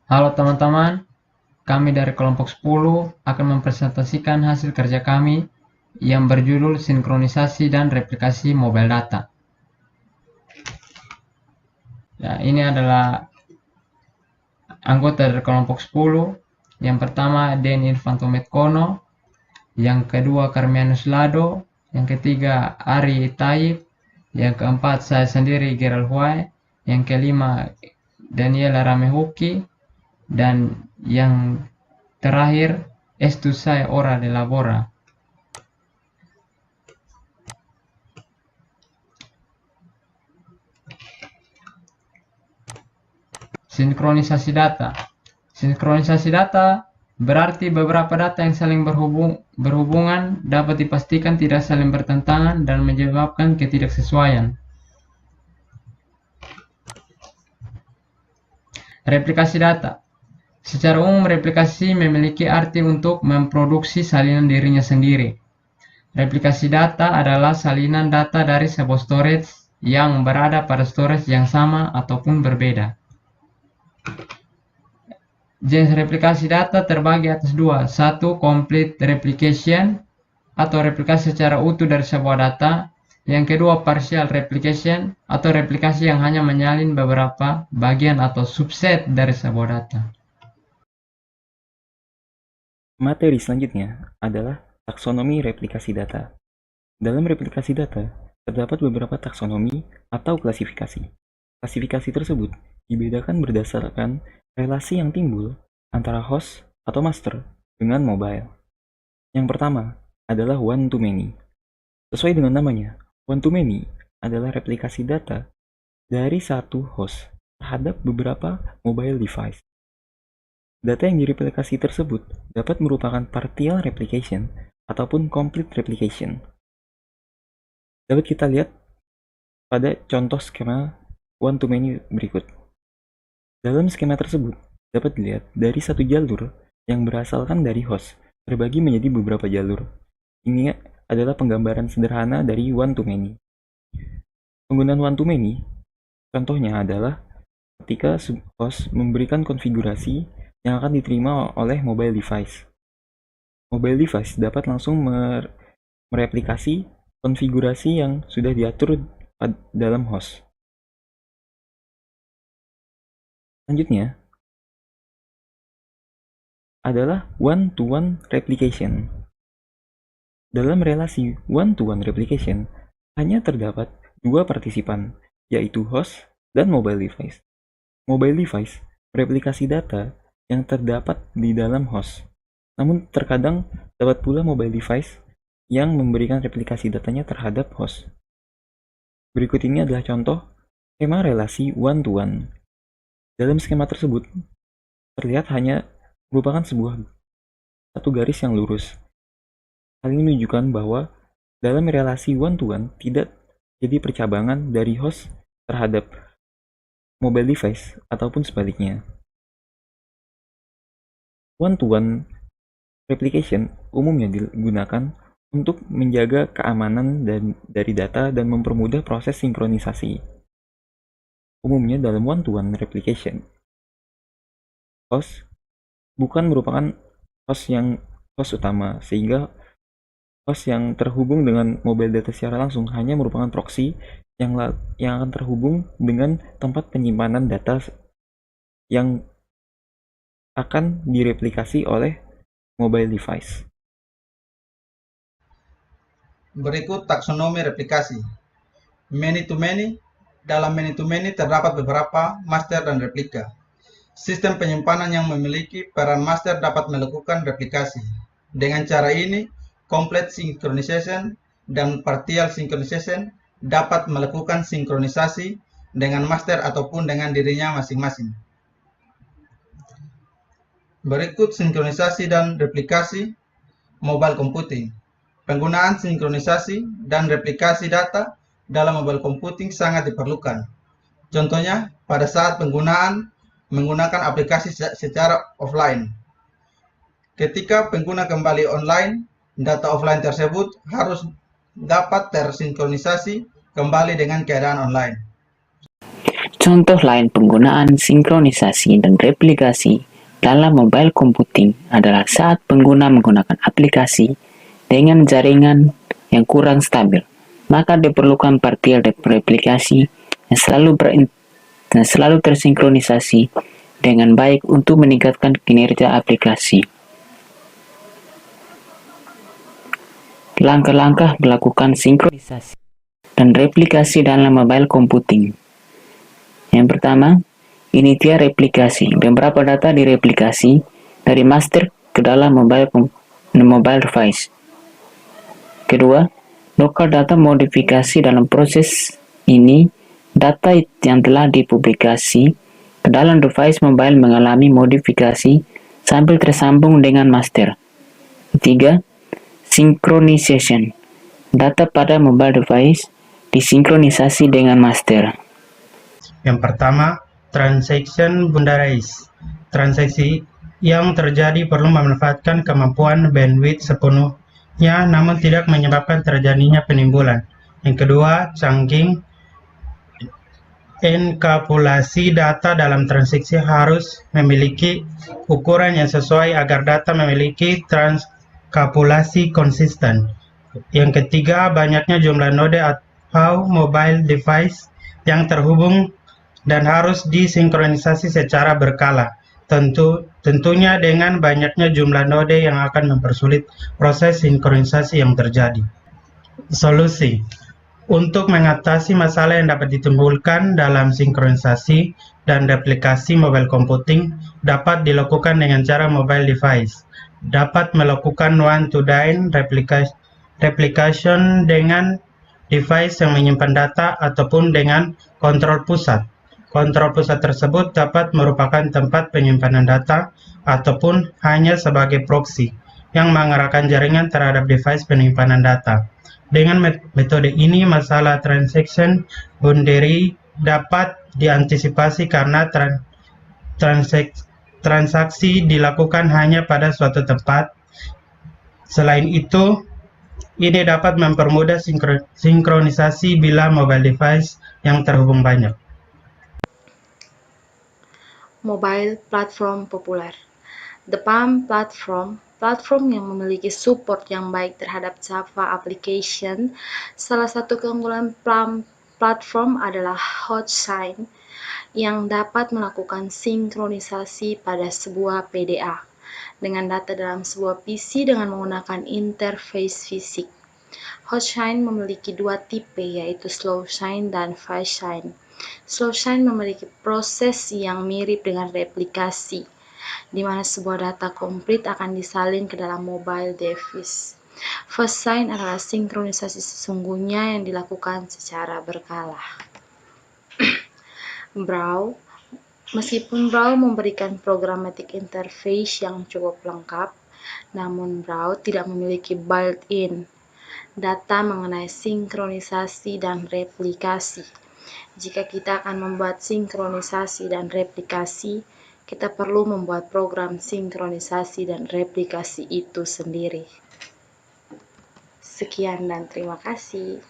Halo teman-teman, kami dari kelompok 10 akan mempresentasikan hasil kerja kami yang berjudul sinkronisasi dan replikasi mobile data. Ya, ini adalah anggota dari kelompok 10. Yang pertama Den Infanto Metkono, yang kedua Carmianus Lado, yang ketiga Ari Taib, yang keempat saya sendiri Gerald Huay, yang kelima Daniela Ramehuki, dan yang terakhir Estusai Ora de Labora. Sinkronisasi data. Sinkronisasi data berarti beberapa data yang saling berhubungan dapat dipastikan tidak saling bertentangan dan menyebabkan ketidaksesuaian. Replikasi data. Secara umum, replikasi memiliki arti untuk memproduksi salinan dirinya sendiri. Replikasi data adalah salinan data dari sebuah storage yang berada pada storage yang sama ataupun berbeda. Jenis replikasi data terbagi atas dua. Satu, complete replication atau replikasi secara utuh dari sebuah data. Yang kedua, partial replication atau replikasi yang hanya menyalin beberapa bagian atau subset dari sebuah data. Materi selanjutnya adalah taksonomi replikasi data. Dalam replikasi data, terdapat beberapa taksonomi atau klasifikasi. Klasifikasi tersebut dibedakan berdasarkan relasi yang timbul antara host atau master dengan mobile. Yang pertama adalah one-to-many. Sesuai dengan namanya, one-to-many adalah replikasi data dari satu host terhadap beberapa mobile device. Data yang direplikasi tersebut dapat merupakan partial replication ataupun complete replication. Dapat kita lihat pada contoh skema one-to-many berikut. Dalam skema tersebut, dapat dilihat dari satu jalur yang berasalkan dari host terbagi menjadi beberapa jalur. Ini adalah penggambaran sederhana dari one-to-many. Penggunaan one-to-many contohnya adalah ketika host memberikan konfigurasi yang akan diterima oleh mobile device. Mobile device dapat langsung mereplikasi konfigurasi yang sudah diatur dalam host. Selanjutnya adalah one-to-one replication. Dalam relasi one-to-one replication, hanya terdapat dua partisipan, yaitu host dan mobile device. Mobile device mereplikasi data yang terdapat di dalam host. Namun terkadang dapat pula mobile device yang memberikan replikasi datanya terhadap host. Berikut ini adalah contoh skema relasi one-to-one. Dalam skema tersebut, terlihat hanya merupakan satu garis yang lurus. Hal ini menunjukkan bahwa dalam relasi one-to-one tidak jadi percabangan dari host terhadap mobile device ataupun sebaliknya. One-to-one replication umumnya digunakan untuk menjaga keamanan dari data dan mempermudah proses sinkronisasi. Umumnya dalam one-to-one replication, host bukan merupakan host utama, sehingga host yang terhubung dengan mobile data secara langsung hanya merupakan proxy yang akan terhubung dengan tempat penyimpanan data yang akan direplikasi oleh mobile device. Berikut taksonomi replikasi. Many-to-many. Dalam many-to-many terdapat beberapa master dan replika. Sistem penyimpanan yang memiliki peran master dapat melakukan replikasi. Dengan cara ini, complete synchronization dan partial synchronization dapat melakukan sinkronisasi dengan master ataupun dengan dirinya masing-masing. Berikut sinkronisasi dan replikasi mobile computing. Penggunaan sinkronisasi dan replikasi data dalam mobile computing sangat diperlukan. Contohnya, pada saat menggunakan aplikasi secara offline. Ketika pengguna kembali online, data offline tersebut harus dapat tersinkronisasi kembali dengan keadaan online. Contoh lain penggunaan sinkronisasi dan replikasi dalam mobile computing adalah saat pengguna menggunakan aplikasi dengan jaringan yang kurang stabil, maka diperlukan partial replikasi yang selalu tersinkronisasi dengan baik untuk meningkatkan kinerja aplikasi. Langkah-langkah melakukan sinkronisasi dan replikasi dalam mobile computing. Yang pertama, initia replikasi. Beberapa data direplikasi dari master ke dalam mobile device. Kedua, lokal data modifikasi. Dalam proses ini, data yang telah dipublikasi ke dalam device mobile mengalami modifikasi sambil tersambung dengan master. Ketiga, synchronization. Data pada mobile device disinkronisasi dengan master. Yang pertama, transaction boundaries. Transaksi yang terjadi perlu memanfaatkan kemampuan bandwidth sepenuhnya namun tidak menyebabkan terjadinya penimbulan. Yang kedua, chunking. Enkapsulasi data dalam transaksi harus memiliki ukuran yang sesuai agar data memiliki transkapsulasi konsisten. Yang ketiga, banyaknya jumlah node atau mobile device yang terhubung dan harus disinkronisasi secara berkala. Tentunya dengan banyaknya jumlah node yang akan mempersulit proses sinkronisasi yang terjadi. Solusi untuk mengatasi masalah yang dapat ditimbulkan dalam sinkronisasi dan replikasi mobile computing dapat dilakukan dengan cara mobile device dapat melakukan one-to-one replication dengan device yang menyimpan data ataupun dengan kontrol pusat. Kontrol pusat tersebut dapat merupakan tempat penyimpanan data ataupun hanya sebagai proxy yang mengarahkan jaringan terhadap device penyimpanan data. Dengan metode ini, masalah transaction boundary dapat diantisipasi karena transaksi dilakukan hanya pada suatu tempat. Selain itu, ini dapat mempermudah sinkronisasi bila mobile device yang terhubung banyak. Mobile platform populer. The Palm platform yang memiliki support yang baik terhadap Java application. Salah satu keunggulan Palm platform adalah Hotshine yang dapat melakukan sinkronisasi pada sebuah PDA dengan data dalam sebuah PC dengan menggunakan interface fisik. Hotshine memiliki dua tipe, yaitu SlowShine dan FastShine. SlowShine memiliki proses yang mirip dengan replikasi, di mana sebuah data komplit akan disalin ke dalam mobile device. FastShine adalah sinkronisasi sesungguhnya yang dilakukan secara berkala. Braille. Meskipun Braille memberikan programmatic interface yang cukup lengkap, namun Braille tidak memiliki built-in data mengenai sinkronisasi dan replikasi. Jika kita akan membuat sinkronisasi dan replikasi, kita perlu membuat program sinkronisasi dan replikasi itu sendiri. Sekian dan terima kasih.